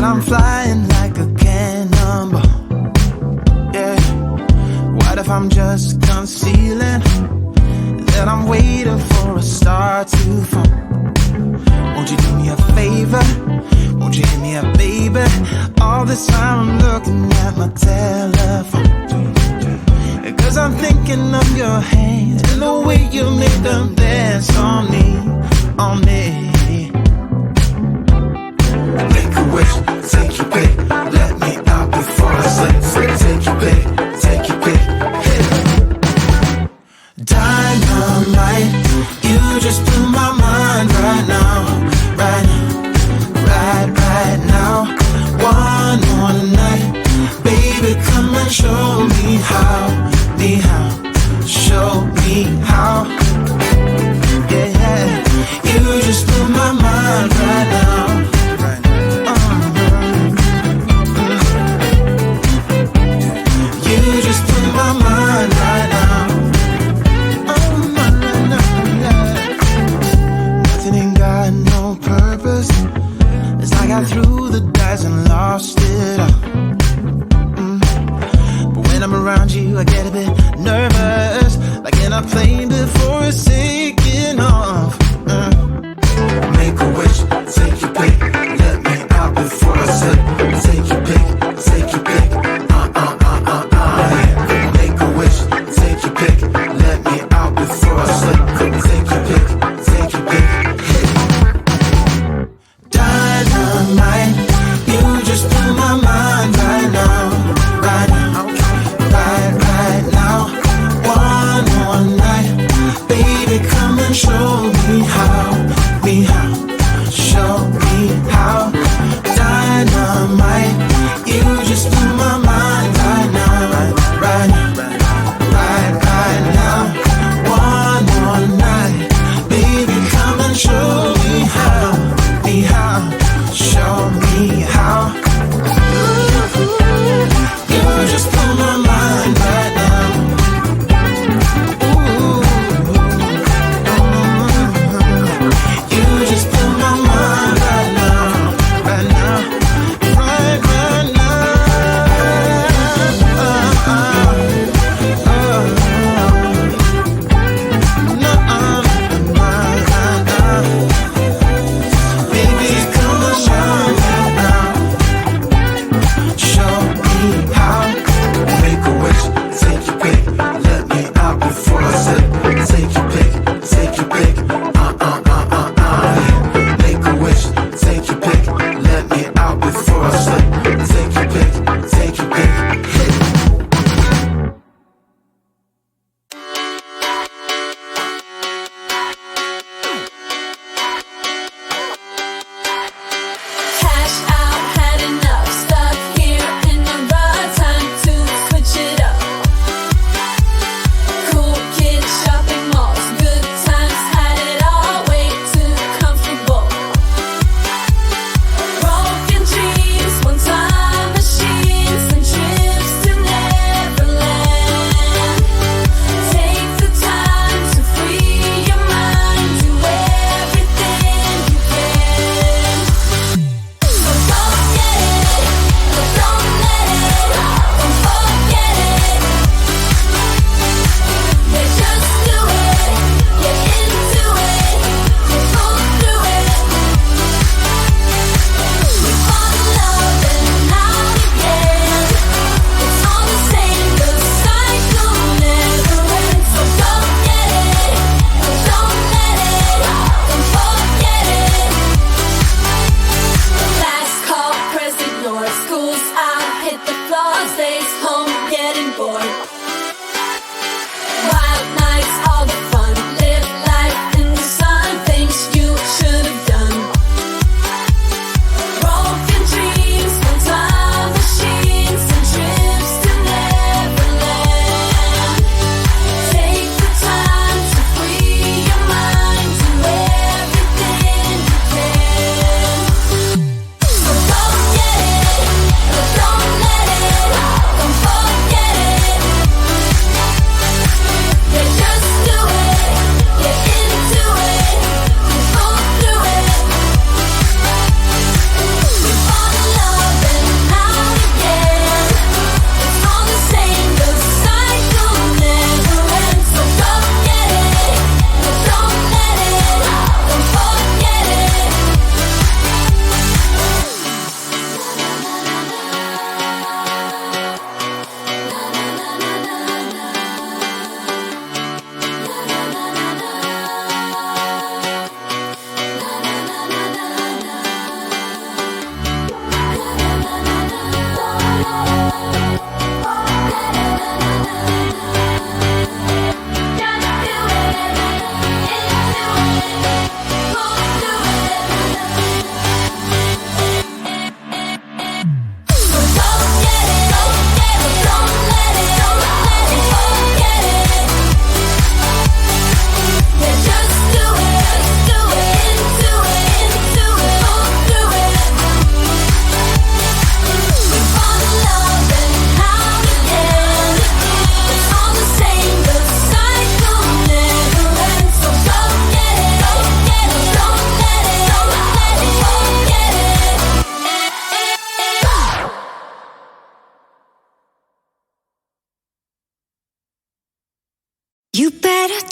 I'm flying like a cannonball. Yeah. What if I'm just concealing that I'm waiting for a star to fall? Won't you do me a favor? Won't you hit me up, baby? All this time I'm looking at my telephone, 'cause I'm thinking of your hands and the way you make them dance on me, on me. Make a wish, take your pick, let me out before I sleep. Take your pick, take your pick, hit. Dynamite, you just blew my mind right now, right now, right now. One more night, baby, come and show me how, show me how. Yeah, yeah, you just blew my mind right now. You just blew my mind right now. Oh, my, yeah. Nothing ain't got no purpose. It's like I threw the dice and lost it all. But when I'm around you, I get a bit nervous, like in a plane before it's taking off. Make a wish, take your pick, let me out before I slip. Take your pick, take your pick. Yeah. Make a wish, take your pick, let me out before I slip. Take your pick, take your pick. Dynamite, you just blew my mind right now, right now, right now. One more night, baby, come and show me how, show me how. Dynamite.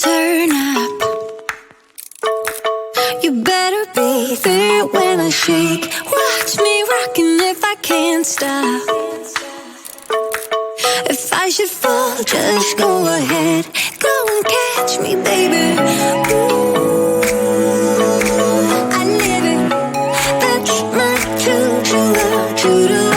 turn up. You better be there when I shake. Watch me rocking if I can't stop. If I should fall, just go ahead. Go and catch me, baby. Ooh, I live it. That's my true love, true love.